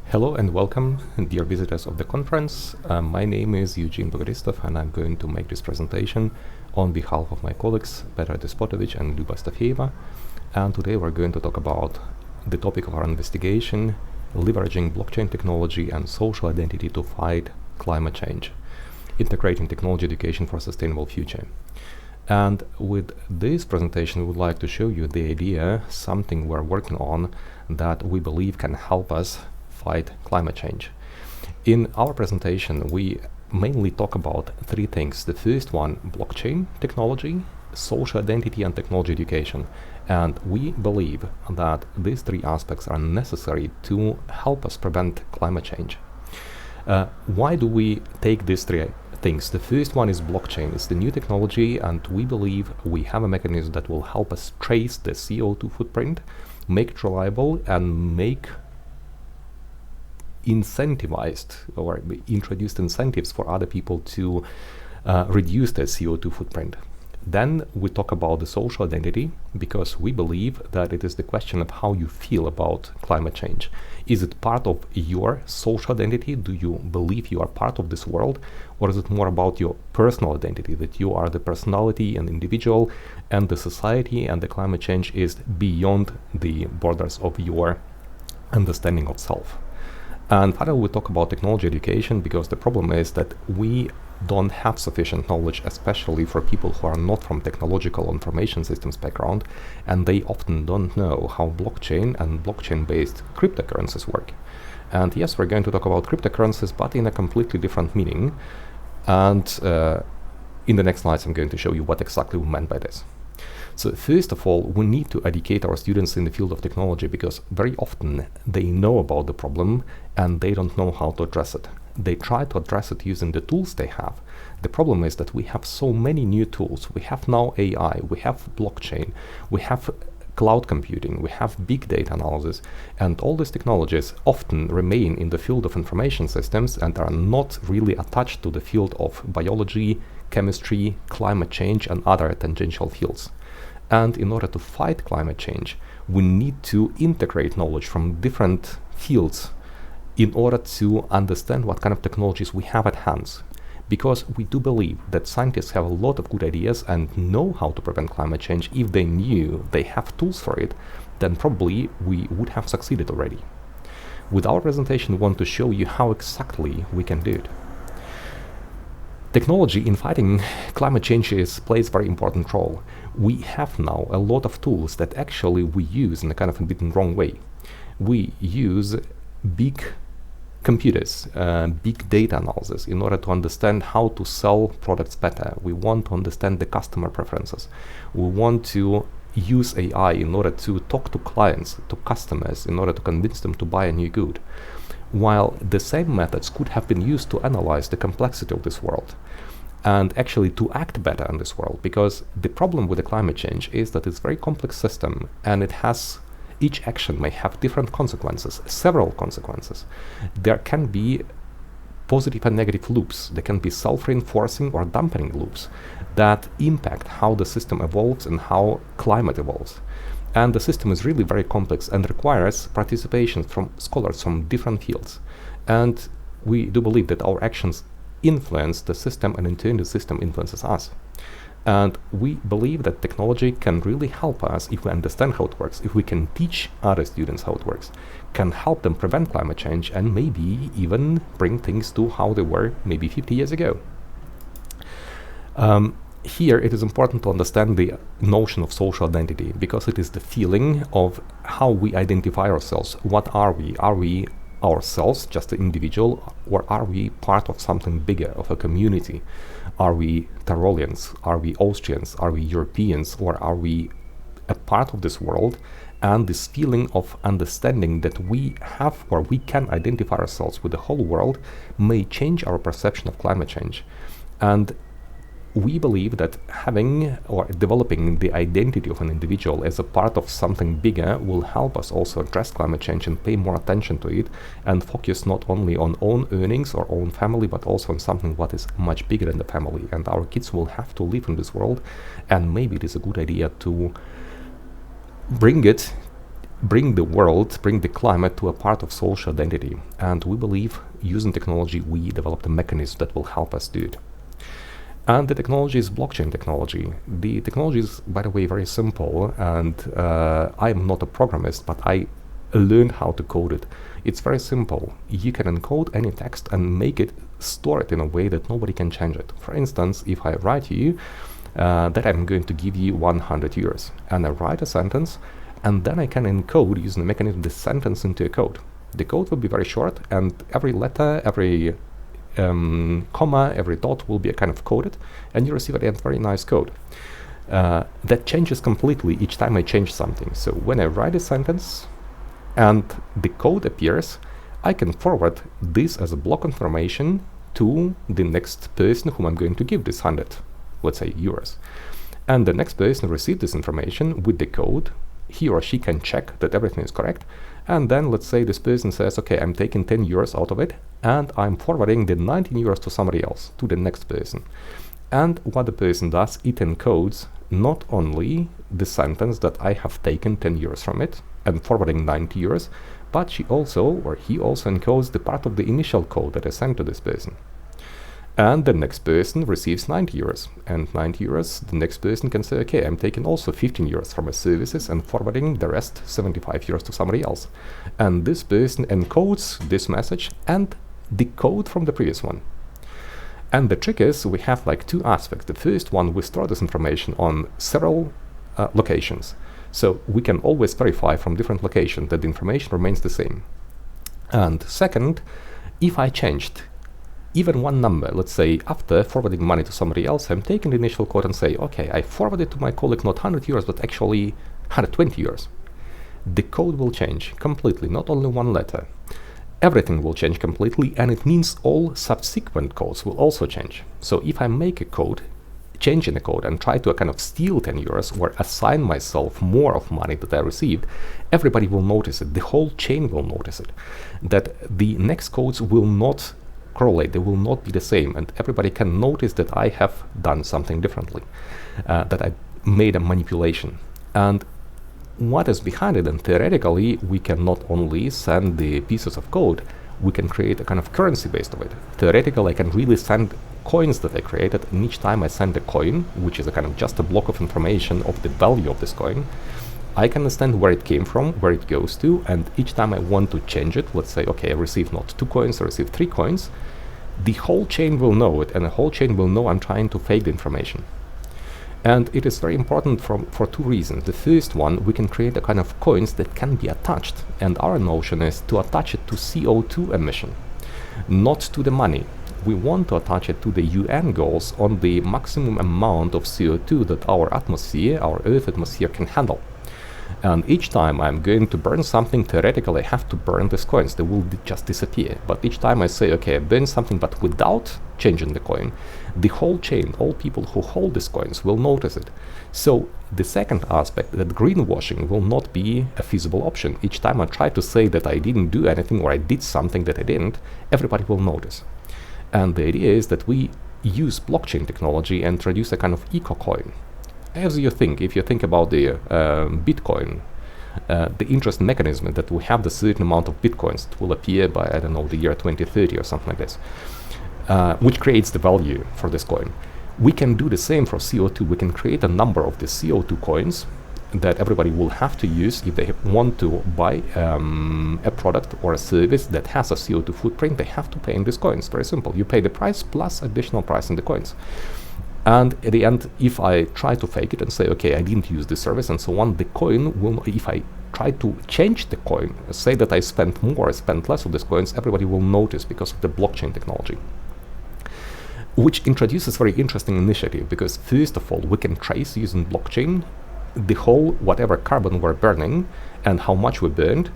Hello and welcome, dear visitors of the conference. My name is Yevgen and I'm going to make this presentation on behalf of my colleagues Petar and Lyuba. And today we're going to talk about the topic of our investigation, leveraging blockchain technology and social identity to fight climate change, integrating technology education for a sustainable future. And with this presentation, we would like to show you the idea, something we're working on that we believe can help us fight climate change. In our presentation, we mainly talk about three things. The first one, blockchain technology, social identity, and technology education. And we believe that these three aspects are necessary to help us prevent climate change. Why do we take these three things? The first one is blockchain. It's the new technology, and we believe we have a mechanism that will help us trace the CO2 footprint, make it reliable, and make incentivized or introduced incentives for other people to reduce their CO2 footprint. Then we talk about the social identity, because we believe that it is the question of how you feel about climate change. Is it part of your social identity? Do you believe you are part of this world? Or is it more about your personal identity, that you are the personality and individual, and the society and the climate change is beyond the borders of your understanding of self? And finally, we talk about technology education, because the problem is that we don't have sufficient knowledge, especially for people who are not from technological information systems background, and they often don't know how blockchain and blockchain-based cryptocurrencies work. And yes, we're going to talk about cryptocurrencies, but in a completely different meaning. And in the next slides, I'm going to show you what exactly we meant by this. So first of all, we need to educate our students in the field of technology, because very often they know about the problem and they don't know how to address it. They try to address it using the tools they have. The problem is that we have so many new tools. We have now AI, we have blockchain, we have cloud computing, we have big data analysis, and all these technologies often remain in the field of information systems and are not really attached to the field of biology, chemistry, climate change, and other tangential fields. And in order to fight climate change, we need to integrate knowledge from different fields in order to understand what kind of technologies we have at hand. Because we do believe that scientists have a lot of good ideas and know how to prevent climate change. If they knew they have tools for it, then probably we would have succeeded already. With our presentation, we want to show you how exactly we can do it. Technology in fighting climate change plays a very important role. We have now a lot of tools that actually we use in a kind of a bit wrong way. We use big computers, big data analysis in order to understand how to sell products better. We want to understand the customer preferences. We want to use AI in order to talk to clients, to customers, in order to convince them to buy a new good. While the same methods could have been used to analyze the complexity of this world and actually to act better in this world, because the problem with the climate change is that it's a very complex system, and each action may have different consequences, several consequences. There can be positive and negative loops. There can be self-reinforcing or dampening loops that impact how the system evolves and how climate evolves. And the system is really very complex and requires participation from scholars from different fields. And we do believe that our actions influence the system, and in turn the system influences us. And we believe that technology can really help us if we understand how it works, if we can teach other students how it works, can help them prevent climate change, and maybe even bring things to how they were maybe 50 years ago. Here it is important to understand the notion of social identity, because it is the feeling of how we identify ourselves. What are we? Are we ourselves, just an individual, or are we part of something bigger, of a community? Are we Tyroleans? Are we Austrians? Are we Europeans? Or are we a part of this world? And this feeling of understanding that we have, or we can identify ourselves with the whole world, may change our perception of climate change. And we believe that having or developing the identity of an individual as a part of something bigger will help us also address climate change and pay more attention to it, and focus not only on own earnings or own family, but also on something what is much bigger than the family. And our kids will have to live in this world, and maybe it is a good idea to bring it bring the world, bring the climate to a part of social identity. And we believe using technology, we developed a mechanism that will help us do it. And the technology is blockchain technology. The technology is, by the way, very simple. And I'm not a programmist, but I learned how to code it. It's very simple. You can encode any text and make it, store it in a way that nobody can change it. For instance, if I write to you that I'm going to give you 100 euros, and I write a sentence, and then I can encode using the mechanism the sentence into a code. The code will be very short, and every letter, every comma, every dot will be a kind of coded, and you receive at the end very nice code. That changes completely each time I change something. So when I write a sentence and the code appears, I can forward this as a block information to the next person whom I'm going to give this 100, let's say, euros. And the next person receives this information with the code. He or she can check that everything is correct. And then let's say this person says, okay, I'm taking 10 euros out of it, and I'm forwarding the 19 euros to somebody else, to the next person. And what the person does, it encodes not only the sentence that I have taken 10 euros from it and forwarding 90 euros, but she also, or he also encodes the part of the initial code that I sent to this person. And the next person receives 90 euros. And 90 euros, the next person can say, okay, I'm taking also 15 euros from my services and forwarding the rest 75 euros to somebody else. And this person encodes this message and the code from the previous one. And the trick is we have like two aspects. The first one, we store this information on several locations. So we can always verify from different locations that the information remains the same. And second, if I changed even one number, let's say after forwarding money to somebody else, I'm taking the initial code and say, okay, I forwarded to my colleague not 100 euros, but actually 120 euros. The code will change completely, not only one letter. Everything will change completely, and it means all subsequent codes will also change. So if I make a code, change in the code, and try to kind of steal 10 euros or assign myself more of money that I received, everybody will notice it. The whole chain will notice it. That the next codes will not correlate, they will not be the same, and everybody can notice that I have done something differently, that I made a manipulation. And what is behind it? And theoretically, we can not only send the pieces of code, we can create a kind of currency based of it. Theoretically, I can really send coins that I created, and each time I send a coin, which is a kind of just a block of information of the value of this coin, I can understand where it came from, where it goes to, and each time I want to change it, let's say, okay, I received not 2 coins, I received 3 coins, the whole chain will know it, and the whole chain will know I'm trying to fake the information. And it is very important for 2 reasons. The first one, we can create a kind of coins that can be attached, and our notion is to attach it to CO2 emission, not to the money. We want to attach it to the UN goals on the maximum amount of CO2 that our atmosphere, our Earth atmosphere, can handle. And each time I'm going to burn something, theoretically I have to burn these coins. They will just disappear. But each time I say, okay, I burn something but without changing the coin, the whole chain, all people who hold these coins will notice it. So the second aspect, that greenwashing will not be a feasible option. Each time I try to say that I didn't do anything or I did something that I didn't, everybody will notice. And the idea is that we use blockchain technology and introduce a kind of eco-coin. As you think, if you think about the Bitcoin, the interest mechanism that we have the certain amount of Bitcoins that will appear by, I don't know, the year 2030 or something like this, which creates the value for this coin. We can do the same for CO2. We can create a number of the CO2 coins that everybody will have to use if they want to buy a product or a service that has a CO2 footprint. They have to pay in these coins. Very simple. You pay the price plus additional price in the coins. And at the end, if I try to fake it and say, okay, I didn't use this service and so on, the coin will, if I try to change the coin, say that I spent more, I spent less of these coins, everybody will notice because of the blockchain technology. Which introduces very interesting initiative, because first of all, we can trace using blockchain the whole whatever carbon we're burning and how much we burned.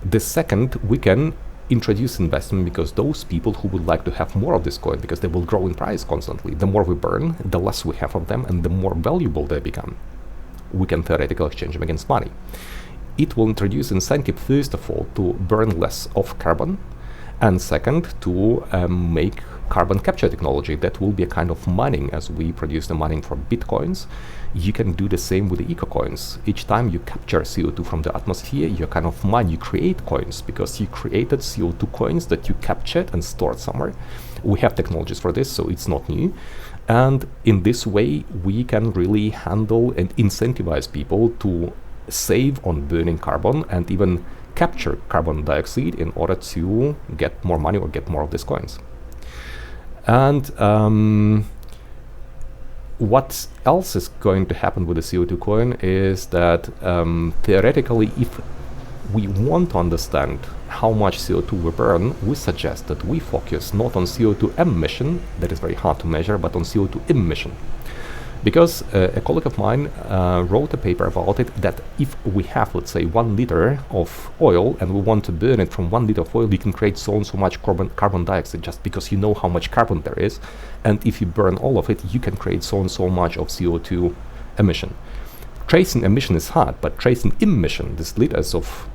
The second, we can introduce investment, because those people who would like to have more of this coin, because they will grow in price constantly, the more we burn, the less we have of them, and the more valuable they become. We can theoretically exchange them against money. It will introduce incentive, first of all, to burn less of carbon, and second, to make carbon capture technology. That will be a kind of mining, as we produce the mining for Bitcoins. You can do the same with the eco coins. Each time you capture CO2 from the atmosphere, you kind of mine, you create coins, because you created CO2 coins that you captured and stored somewhere. We have technologies for this, so it's not new. And in this way, we can really handle and incentivize people to save on burning carbon and even capture carbon dioxide in order to get more money or get more of these coins. And what else is going to happen with the CO2 coin is that theoretically, if we want to understand how much CO2 we burn, we suggest that we focus not on CO2 emission, that is very hard to measure, but on CO2 emission. Because a colleague of mine wrote a paper about it, that if we have, let's say, 1 liter of oil and we want to burn it from 1 liter of oil, we can create so and so much carbon dioxide, just because you know how much carbon there is. And if you burn all of it, you can create so and so much of CO2 emission. Tracing emission is hard, but tracing emission, this liters of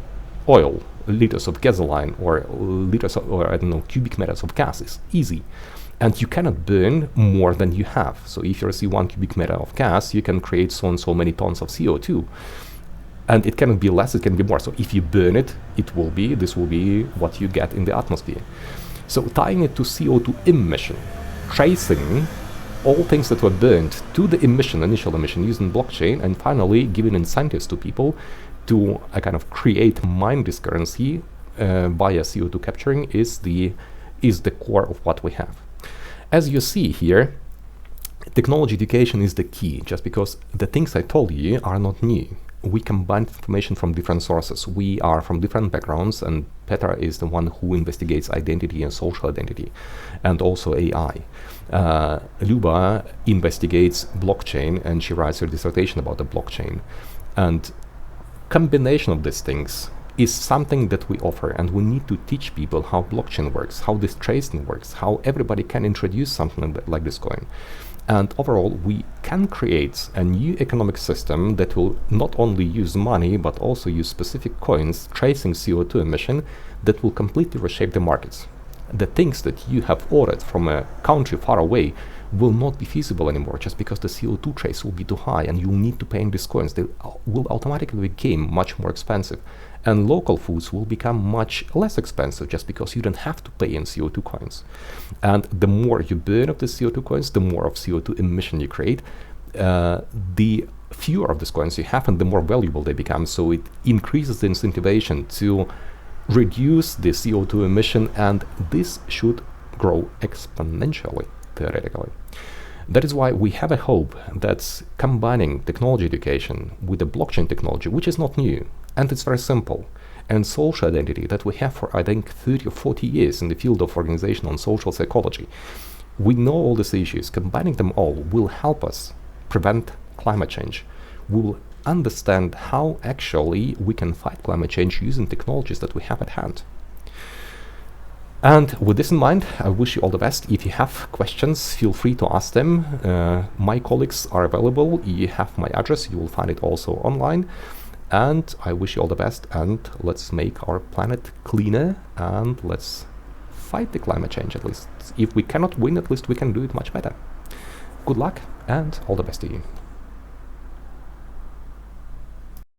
oil, liters of gasoline, or liters of, or I don't know, cubic meters of gas is easy. And you cannot burn more than you have. So if you receive 1 cubic meter of gas, you can create so and so many tons of CO2. And it cannot be less, it can be more. So if you burn it, this will be what you get in the atmosphere. So tying it to CO2 emission, tracing all things that were burned to the emission, initial emission, using blockchain, and finally giving incentives to people to kind of mine this currency via CO2 capturing is the core of what we have. As you see here, technology education is the key, just because the things I told you are not new. We combine information from different sources. We are from different backgrounds, and Petar is the one who investigates identity and social identity, and also AI. Lyuba investigates blockchain, and she writes her dissertation about the blockchain. And combination of these things is something that we offer, and we need to teach people how blockchain works, how this tracing works, how everybody can introduce something like this coin. And overall, we can create a new economic system that will not only use money, but also use specific coins tracing CO2 emission that will completely reshape the markets. The things that you have ordered from a country far away will not be feasible anymore, just because the CO2 trace will be too high and you'll need to pay in these coins. They will automatically become much more expensive. And local foods will become much less expensive, just because you don't have to pay in CO2 coins. And the more you burn of the CO2 coins, the more of CO2 emission you create, the fewer of these coins you have and the more valuable they become. So it increases the incentivization to reduce the CO2 emission, and this should grow exponentially, theoretically. That is why we have a hope that combining technology education with the blockchain technology, which is not new, and it's very simple, and social identity that we have for, I think, 30 or 40 years in the field of organizational and social psychology. We know all these issues. Combining them all will help us prevent climate change. We will understand how actually we can fight climate change using technologies that we have at hand. And with this in mind, I wish you all the best. If you have questions, feel free to ask them. My colleagues are available. You have my address. You will find it also online. And I wish you all the best, and let's make our planet cleaner, and let's fight the climate change at least. If we cannot win, at least we can do it much better. Good luck, and all the best to you.